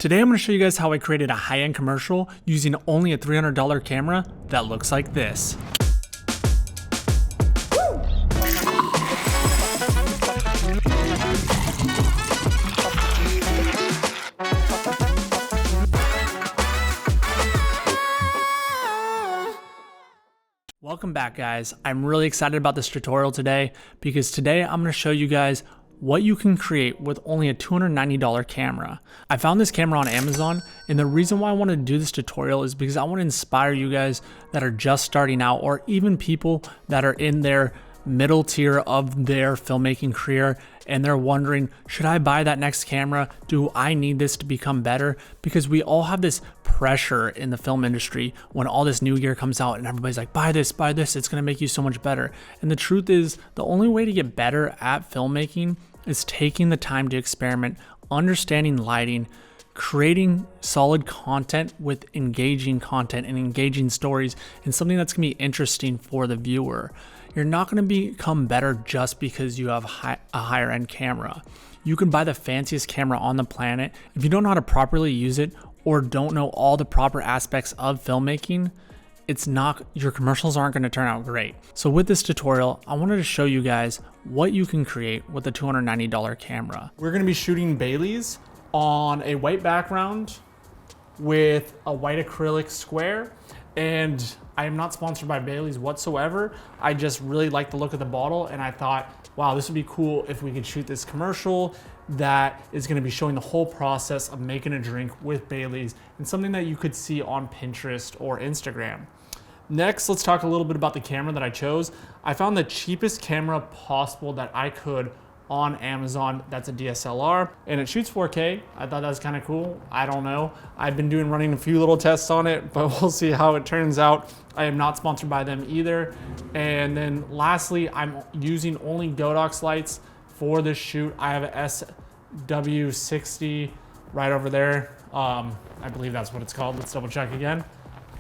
Today I'm going to show you guys how I created a high-end commercial using only a $300 camera that looks like this. Welcome back, guys. I'm really excited about this tutorial today because today I'm going to show you guys what you can create with only a $290 camera. I found this camera on Amazon, and the reason why I wanted to do this tutorial is because I want to inspire you guys that are just starting out, or even people that are in their middle tier of their filmmaking career and they're wondering, should I buy that next camera? Do I need this to become better? Because we all have this pressure in the film industry when all this new gear comes out and everybody's like, buy this, it's gonna make you so much better. And the truth is, the only way to get better at filmmaking is taking the time to experiment, understanding lighting, creating solid content with engaging content and engaging stories, and something that's gonna be interesting for the viewer. You're not gonna become better just because you have a higher end camera. You can buy the fanciest camera on the planet. If you don't know how to properly use it or don't know all the proper aspects of filmmaking, your commercials aren't gonna turn out great. So with this tutorial, I wanted to show you guys what you can create with a $290 camera. We're gonna be shooting Baileys on a white background with a white acrylic square, and I am not sponsored by Baileys whatsoever. I just really like the look of the bottle, and I thought, wow, this would be cool if we could shoot this commercial that is gonna be showing the whole process of making a drink with Baileys, and something that you could see on Pinterest or Instagram. Next, let's talk a little bit about the camera that I chose. I found the cheapest camera possible that I could on Amazon. That's a DSLR, and it shoots 4K. I thought that was kind of cool. I don't know. I've been running a few little tests on it, but we'll see how it turns out. I am not sponsored by them either. And then lastly, I'm using only Godox lights for this shoot. I have a SW60 right over there. I believe that's what it's called. Let's double check again.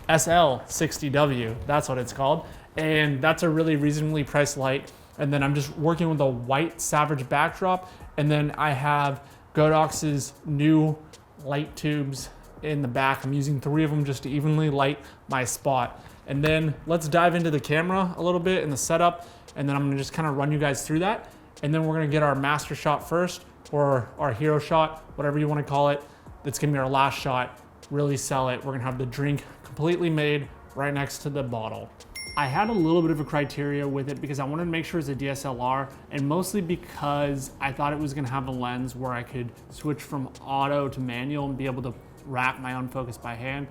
SL60W, that's what it's called. And that's a really reasonably priced light. And then I'm just working with a white Savage backdrop. And then I have Godox's new light tubes in the back. I'm using 3 of them just to evenly light my spot. And then let's dive into the camera a little bit and the setup. And then I'm gonna just kind of run you guys through that. And then we're gonna get our master shot first, or our hero shot, whatever you wanna call it. That's gonna be our last shot, really sell it. We're gonna have the drink completely made right next to the bottle. I had a little bit of a criteria with it because I wanted to make sure it's a DSLR, and mostly because I thought it was gonna have a lens where I could switch from auto to manual and be able to wrap my own focus by hand.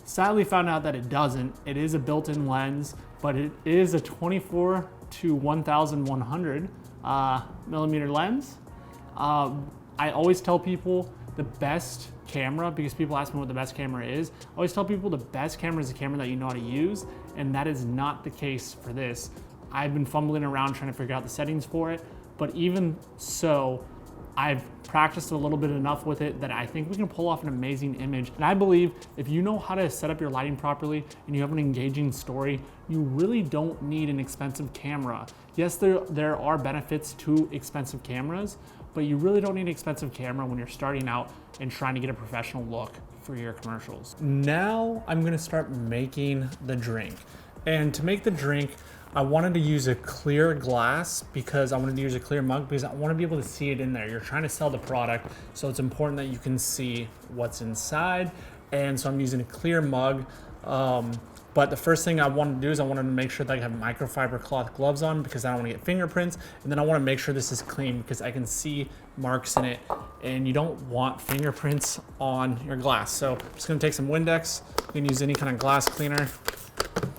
Sadly found out that it doesn't. It is a built-in lens, but it is a 24 to 1100 millimeter lens. I always tell people the best camera, because people ask me what the best camera is, I always tell people the best camera is a camera that you know how to use, and that is not the case for this. I've been fumbling around trying to figure out the settings for it, but even so, I've practiced a little bit enough with it that I think we can pull off an amazing image. And I believe if you know how to set up your lighting properly and you have an engaging story, you really don't need an expensive camera. Yes, there are benefits to expensive cameras, but you really don't need an expensive camera when you're starting out and trying to get a professional look for your commercials. Now I'm gonna start making the drink. And to make the drink, I wanted to use a clear glass because I wanted to use a clear mug because I want to be able to see it in there. You're trying to sell the product, so it's important that you can see what's inside. And so I'm using a clear mug. But the first thing I wanted to do is I wanted to make sure that I have microfiber cloth gloves on because I don't want to get fingerprints. And then I want to make sure this is clean because I can see marks in it, and you don't want fingerprints on your glass. So I'm just going to take some Windex. You can use any kind of glass cleaner.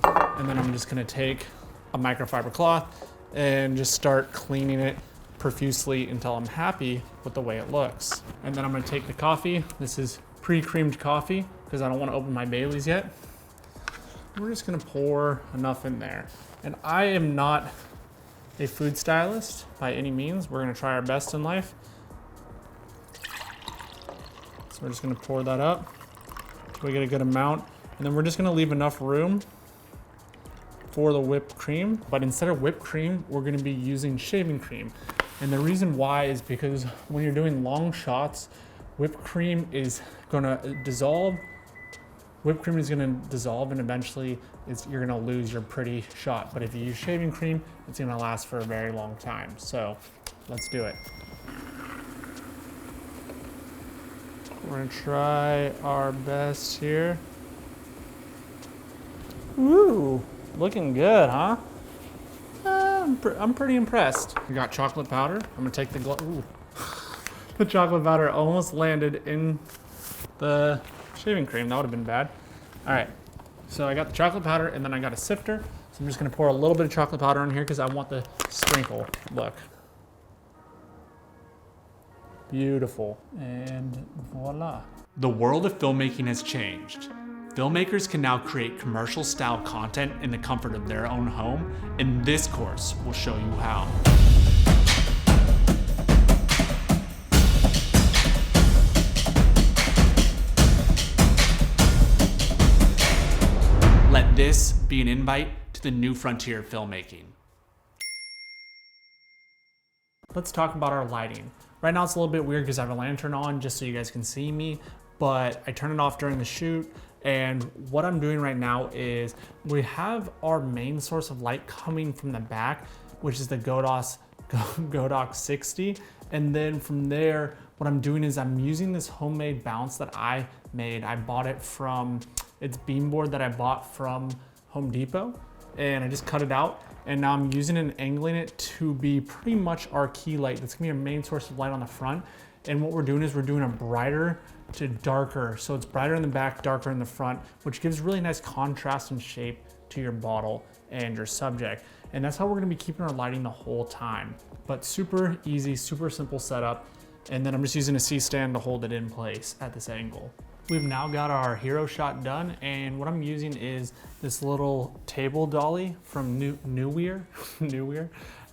And then I'm just going to take a microfiber cloth and just start cleaning it profusely until I'm happy with the way it looks. And then I'm going to take the coffee. This is pre-creamed coffee because I don't want to open my Baileys yet. We're just gonna pour enough in there. And I am not a food stylist by any means. We're gonna try our best in life. So we're just gonna pour that up so we get a good amount. And then we're just gonna leave enough room for the whipped cream. But instead of whipped cream, we're gonna be using shaving cream. And the reason why is because when you're doing long shots whipped cream is gonna dissolve. Whipped cream is gonna dissolve and eventually you're gonna lose your pretty shot. But if you use shaving cream, it's gonna last for a very long time. So let's do it. We're gonna try our best here. Ooh, looking good, huh? I'm pretty impressed. We got chocolate powder. I'm gonna take the ooh. The chocolate powder almost landed in the shaving cream. That would have been bad. All right, so I got the chocolate powder and then I got a sifter. So I'm just gonna pour a little bit of chocolate powder in here because I want the sprinkle look. Beautiful, and voila. The world of filmmaking has changed. Filmmakers can now create commercial style content in the comfort of their own home, and this course will show you how. Let this be an invite to the new frontier of filmmaking. Let's talk about our lighting. Right now it's a little bit weird because I have a lantern on just so you guys can see me, but I turn it off during the shoot. And what I'm doing right now is we have our main source of light coming from the back, which is the Godox 60. And then from there, what I'm doing is I'm using this homemade bounce that I made. I bought it from, it's beamboard that I bought from Home Depot, and I just cut it out. And now I'm using it and angling it to be pretty much our key light. That's gonna be our main source of light on the front. And what we're doing is we're doing a brighter to darker. So it's brighter in the back, darker in the front, which gives really nice contrast and shape to your bottle and your subject. And that's how we're gonna be keeping our lighting the whole time. But super easy, super simple setup. And then I'm just using a C-stand to hold it in place at this angle. We've now got our hero shot done, and what I'm using is this little table dolly from Neweer,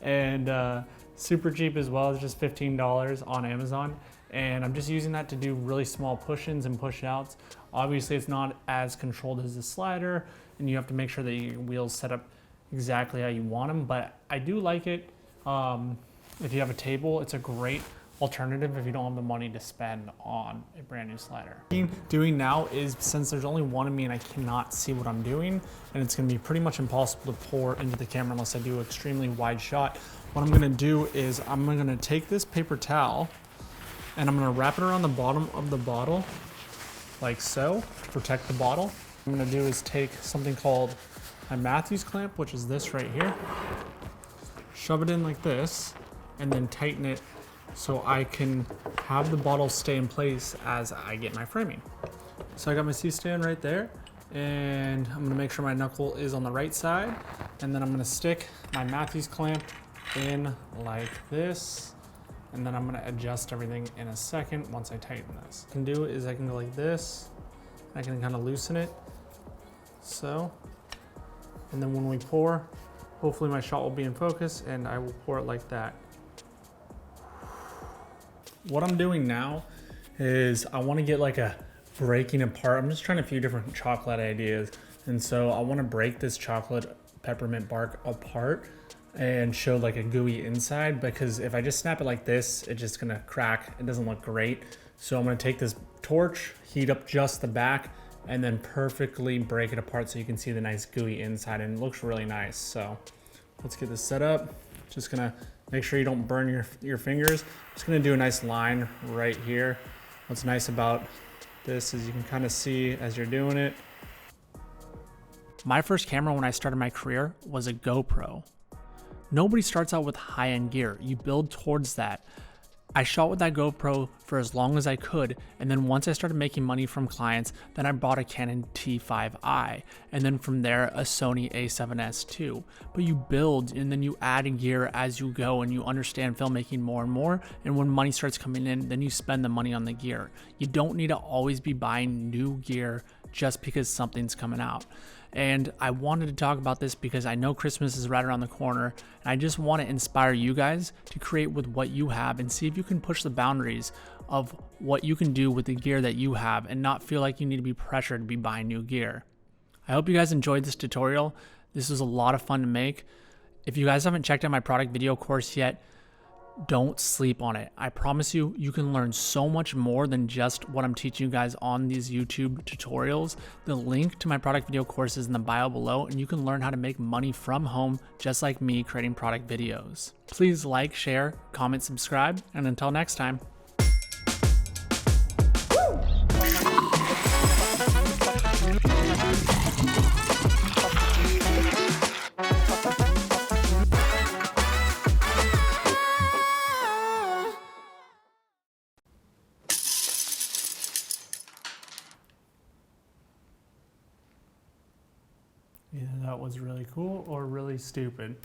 and super cheap as well. It's just $15 on Amazon. And I'm just using that to do really small push-ins and push-outs. Obviously, it's not as controlled as the slider, and you have to make sure that your wheels set up exactly how you want them, but I do like it. If you have a table, it's a great alternative if you don't have the money to spend on a brand new slider. What I'm doing now is, since there's only one of me and I cannot see what I'm doing, and it's gonna be pretty much impossible to pour into the camera unless I do an extremely wide shot, what I'm gonna do is I'm gonna take this paper towel and I'm gonna wrap it around the bottom of the bottle, like so, to protect the bottle. What I'm gonna do is take something called my Matthews clamp, which is this right here, shove it in like this, and then tighten it so I can have the bottle stay in place as I get my framing. So I got my C-stand right there, and I'm gonna make sure my knuckle is on the right side, and then I'm gonna stick my Matthews clamp in like this, and then I'm gonna adjust everything in a second once I tighten this. What I can do is I can go like this, I can kind of loosen it, so, and then when we pour, hopefully my shot will be in focus, and I will pour it like that. What I'm doing now is I want to get like a breaking apart. I'm just trying a few different chocolate ideas. And so I want to break this chocolate peppermint bark apart and show like a gooey inside, because if I just snap it like this, it's just gonna crack. It doesn't look great. So I'm gonna take this torch, heat up just the back, and then perfectly break it apart so you can see the nice gooey inside, and it looks really nice. So let's get this set up. Just gonna make sure you don't burn your fingers. Just gonna do a nice line right here. What's nice about this is you can kind of see as you're doing it. My first camera when I started my career was a GoPro. Nobody starts out with high-end gear. You build towards that. I shot with that GoPro for as long as I could, and then once I started making money from clients, then I bought a Canon T5i, and then from there a Sony a7S II. But you build and then you add in gear as you go, and you understand filmmaking more and more, and when money starts coming in, then you spend the money on the gear. You don't need to always be buying new gear just because something's coming out. And I wanted to talk about this because I know Christmas is right around the corner, and I just want to inspire you guys to create with what you have and see if you can push the boundaries of what you can do with the gear that you have and not feel like you need to be pressured to be buying new gear. I hope you guys enjoyed this tutorial. This was a lot of fun to make. If you guys haven't checked out my product video course yet, Don't sleep on it. I promise you, you can learn so much more than just what I'm teaching you guys on these YouTube tutorials. The link to my product video course is in the bio below, and you can learn how to make money from home just like me creating product videos. Please like, share, comment, subscribe, and until next time. Either that was really cool or really stupid.